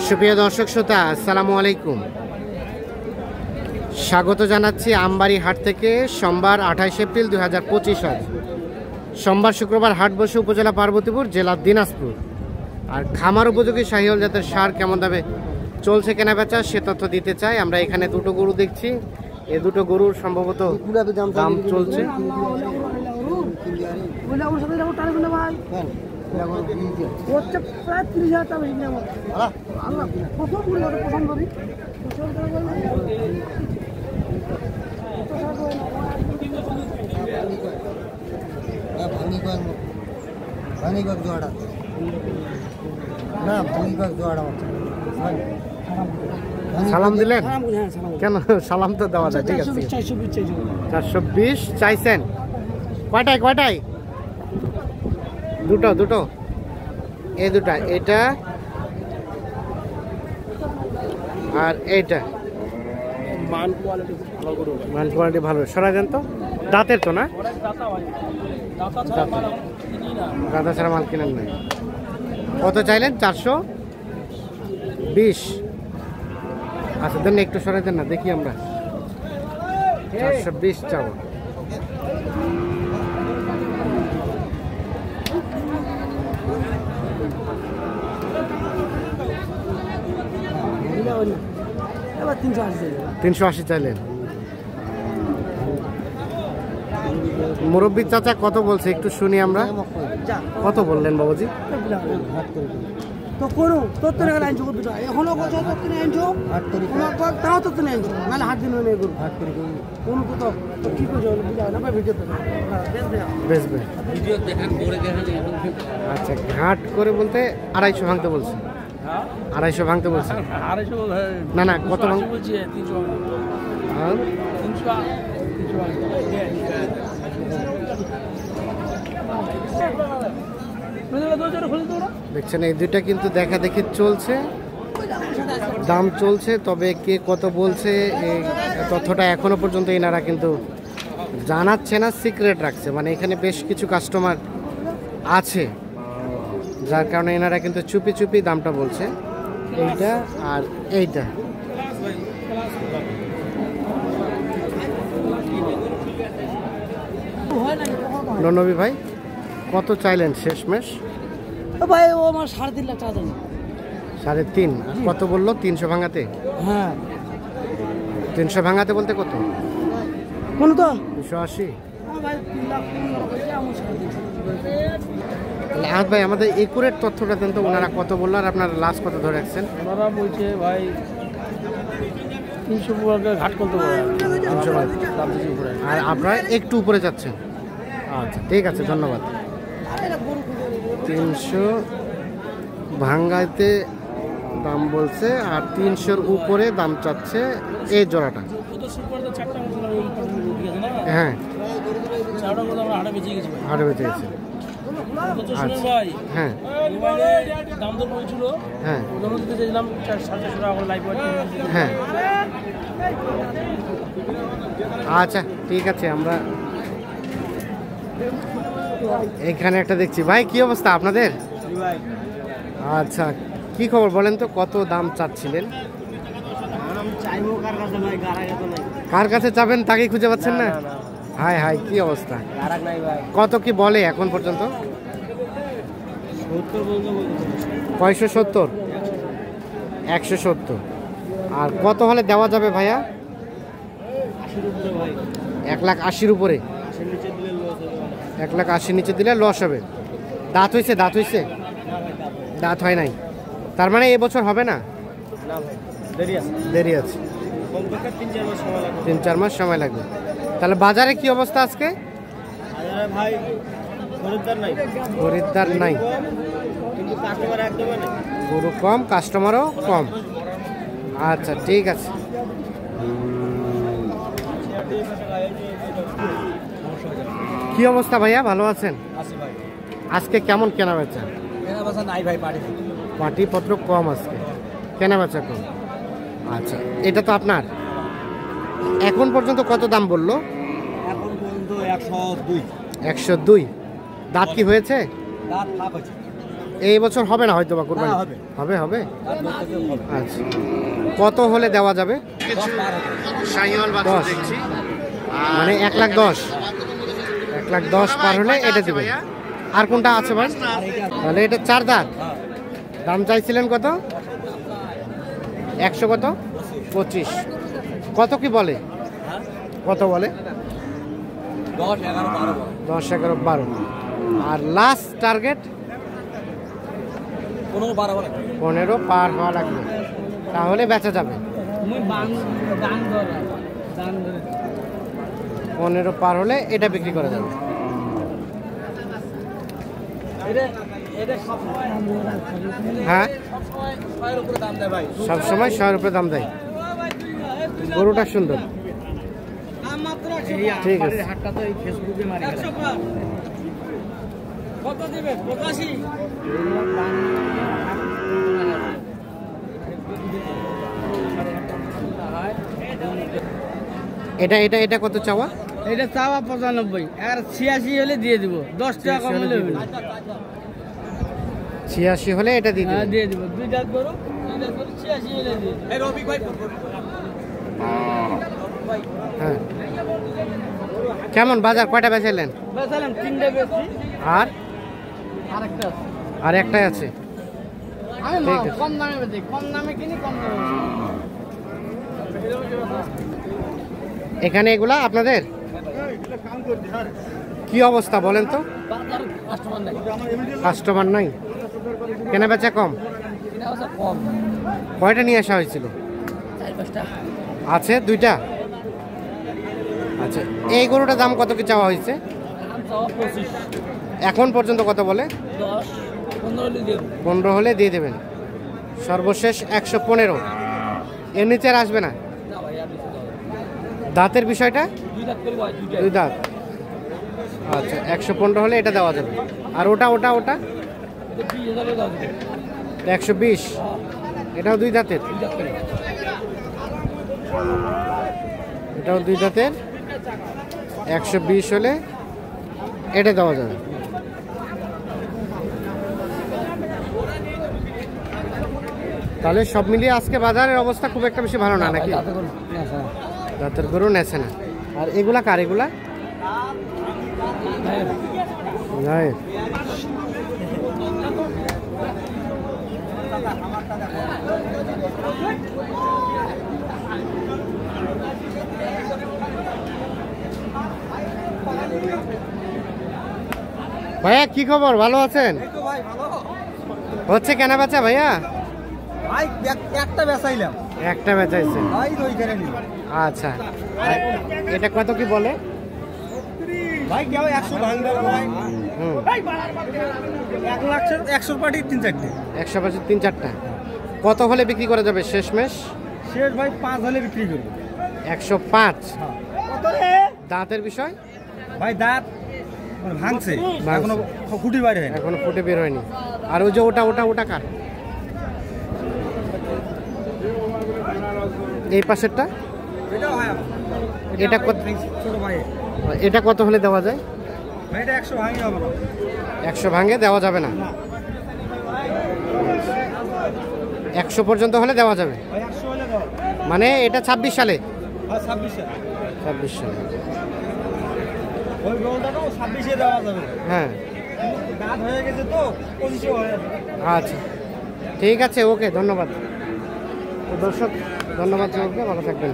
সুপ্রিয় দর্শক শ্রোতা, আসসালামু আলাইকুম। স্বাগত জানাচ্ছি আমবাড়ি হাট থেকে। সোমবার 28 এপ্রিল 2025 আজ সোমবার শুক্রবার হাট বসে উপজেলা পার্বতীপুর, জেলা দিনাজপুর। আর খামার উপযোগী শাহিওয়াল জাতের সার কেমন দামে চলছে কেনাবেচা সে তথ্য দিতে চাই। আমরা এখানে দুটো গরু দেখছি, এই দুটো গরুর সম্ভবত দাম চলছে। সালাম দিলেন কেন? সালাম তো দেওয়া যায়, ঠিক আছে। 420 চাইছেন? কয়টায় কয়টায়? দুটো দুটো, এই দুটা, এটা আর এইটা। মান কোয়ালিটি ভালো। সরা দেন তো, দাঁতের তো না? দাঁতা ছাড়া মাল কিনেন নাই। কত চাইলেন? 420। আচ্ছা দেন, একটু সরাই দেন না, দেখি আমরা। 420 চাও। এবার 380 চাইলেন। মুরব্বী চাচা কত বলছে একটু শুনি আমরা। কত বললেন বাবুজি? তো করো তোর তো আনছো কতটা এখনো কত তোর তো আনছো তাও তো তুমি আনছো নাহলে হাত দিন নেই করো হাত করে কোন কত তো কি করছো বুঝাও না ভিডিও তো বেচবে ভিডিও দেখান করে দেখান। আচ্ছা, ঘাট করে বলতে 250 ভাঙতে বলছে। 250 ভাঙতে বলছে। 250 না না, কত বলছি? 300 আর 300 দেখছেন এই দুইটা কিন্তু দেখা দেখি চলছে, দাম চলছে। তবে কে কত বলছে এই তথ্যটা এখনো পর্যন্ত এনারা কিন্তু জানাচ্ছে না, সিক্রেট রাখছে। মানে এখানে বেশ কিছু কাস্টমার আছে, যার কারণে এনারা কিন্তু চুপি চুপি দামটা বলছে। এইটা আর এইটা। নবী ভাই কত চাইলেন শেষমেশ? ভাই ও আমার 3.5 লাখ টাকা দেন। 3.5? কত বললো? 300 ভাঙাতে? হ্যাঁ 300 ভাঙাতে বলতে কত? কোন তো 280? ভাই 3 লাখ আহাদ ভাই আমাদের একুরেট তথ্যটা দেন তো, ওনারা কত বললো আর আপনারা লাস্ট কত ধরে রাখছেন? ওনারা বলছে ভাই 300 ঘাট করতে পারে, 300 আর আপনারা একটু উপরে যাচ্ছেন। আচ্ছা ঠিক আছে, ধন্যবাদ। 300 ভাঙ্গাইতে দাম বলছে আর 300-র উপরে দাম চাচ্ছে এই জোড়াটা। হ্যাঁ হাটে বেঁচে গেছে। হ্যাঁ হ্যাঁ হ্যাঁ আচ্ছা ঠিক আছে। আমরা এখানে একটা দেখছি। ভাই কি অবস্থা আপনাদের? আচ্ছা কি খবর বলেন তো, কত দাম চাচ্ছিলেন? কার কাছে চাবেন তাকে খুঁজে পাচ্ছেন না? হাই হাই কি অবস্থা, কত কি বলে এখন পর্যন্ত? 570, 170। আর কত হলে দেওয়া যাবে ভাইয়া? 1,80,000 উপরে? 1,80,000 নিচে দিলে লস হবে। দাঁত হয়েছে? দাঁত হয়েছে? দাঁত হয় নাই, তার মানে এবছর হবে না? দেরি আছে, 3-4 মাস সময় লাগবে। তাহলে বাজারে কি অবস্থা আজকে? খরিদ্দার নাই, গরু কম, কাস্টমারও কম। আচ্ছা ঠিক আছে। কি অবস্থা ভাইয়া, ভালো আছেন? আজকে কেমন কেনা বেচা? পাটিপত্র কম আজকে, কেনা বেচা কম। আচ্ছা এটা তো আপনার। এখন পর্যন্ত কত দাম বললো? এখন পর্যন্ত 102। 102। দাঁত কি হয়েছে? দাঁত ফাঁক হয়েছে। এই বছর হবে না হয়তো বা কুরবানি? হ্যাঁ, হবে। হবে হবে। আচ্ছা, কত হলে দেওয়া যাবে? 10 মানে 1,10,000। 1,10,000 পার হলে এটা দেবে। আর কোনটা আছে ভাই? তাহলে এটা 4 দাঁত। দাম চাইছিলেন কত? 100 কত? 25। কত কি বলে? কত বলে? 10, 11, 12। 10, 11, 12। আর লাস্ট টার্গেট 15 পার হওয়া লাগবে, তাহলে বেচা যাবে। 15 পার হলে এটা বিক্রি করা যাবে। হ্যাঁ, সবসময় 100 উপরে দাম দেয়। গরুটা সুন্দর, ঠিক আছে। এটা এটা এটা কত চাওয়া? এটা চাওয়া 95, আর 86 হলে দিয়ে দিব। 10 টাকা কম হলে হবে না। 86 হলে এটা দিয়ে হ্যাঁ, দিবেন। দিয়ে দিব। 2 দাঁত গরু 86 হলে দিয়ে দিব। এই রবি ভাই হ্যাঁ, কেমন বাজার? কয়টা বেচাইলেন? বেচালাম 3টা বেশি। আর আরেকটা আর একটাই আছে। আমি ঠিক আছে। কম দামে বেচি, কম দামে কিনি, কম দামে বেচি। এখানে এগুলা আপনাদের কি অবস্থা বলেন তো? বাজার কাস্টমার নাই। কাস্টমার নাই, কেনা বেচা কম। এটা হচ্ছে কম। কয়টা নিয়ে আসা হয়েছিল? 4-5টা। আছে 2টা। আচ্ছা, এই গরুটার দাম কত কি চাওয়া হয়েছে? দাম চাওয়া 25। এখন পর্যন্ত কত বলে? 10, 15 হলে দিয়ে দিব। 15 হলে দিয়ে দেবেন। সর্বশেষ 115। এর নিচে আর আসবে না। না ভাই, আপনি তো দাও। দাঁতের বিষয়টা? 2 দাঁত করে ভাই, 2টা। 2 দাঁত। আচ্ছা, 115 হলে এটা দেওয়া যাবে। আর ওটা ওটা ওটা এটা 20 হলে দাও দিবে। 120। এটাও 2 দাঁতের। 2 দাঁত করে। এটাও 2 দাঁতের। 120 হলে এটা দেওয়া যাবে। তাহলে সব মিলিয়ে আজকে বাজারের অবস্থা খুব একটা বেশি ভালো না নাকি? দাঁতে করে। আচ্ছা। দাঁতের গরু নেছে না। আর এগুলা কার? এগুলা নাই। ভাইয়া কি খবর? ভালো আছেন? তো ভাই ভালো। হচ্ছে কেনা বেচা ভাইয়া? ভাই একটা বেচাইলাম। একটা বেচাইছে। ভাই ওইখানে নিব। আচ্ছা, আর এটা কত কি বলে? ভাই কেউ 100 ভাঙবে ভাই। হুম, 1 লাখ 100 পাটি 3-4টে। 100 পাশে 3-4টা। কত হলে বিক্রি করা যাবে শেষমেশ? শেষ ভাই 5 হলে বিক্রি করব। 105। কত রে? দাঁতের বিষয়? ভাই দাঁত মানে ভাঙছে, ভাঙছে। এখনো খুঁটি বাইরে হয়নি। এখনো ফুটে বের হয়নি। আর ওই যে ওটা ওটা ওটা কার? এই পাশেরটা? এটাও হয় আমার। এটা কত? ছোট ভাই। এটা কত হলে দেওয়া যায়? ভাই এটা 100 ভাঙি হবে না। 100 ভাঙে দেওয়া যাবে না। 100 পর্যন্ত হলে দেওয়া যাবে। ভাই 100 হলে দাও। মানে এটা 26 সালে? ভাই 26 এ। 26 সালে। ওই গোলটাও 26 এ দেওয়া যাবে। হ্যাঁ, দাঁত হয়ে গেছে তো 25 হয়ে যাবে। আচ্ছা, ঠিক আছে, ওকে, ধন্যবাদ। তো দর্শক, ধন্যবাদ সবাইকে, ভালো থাকবেন।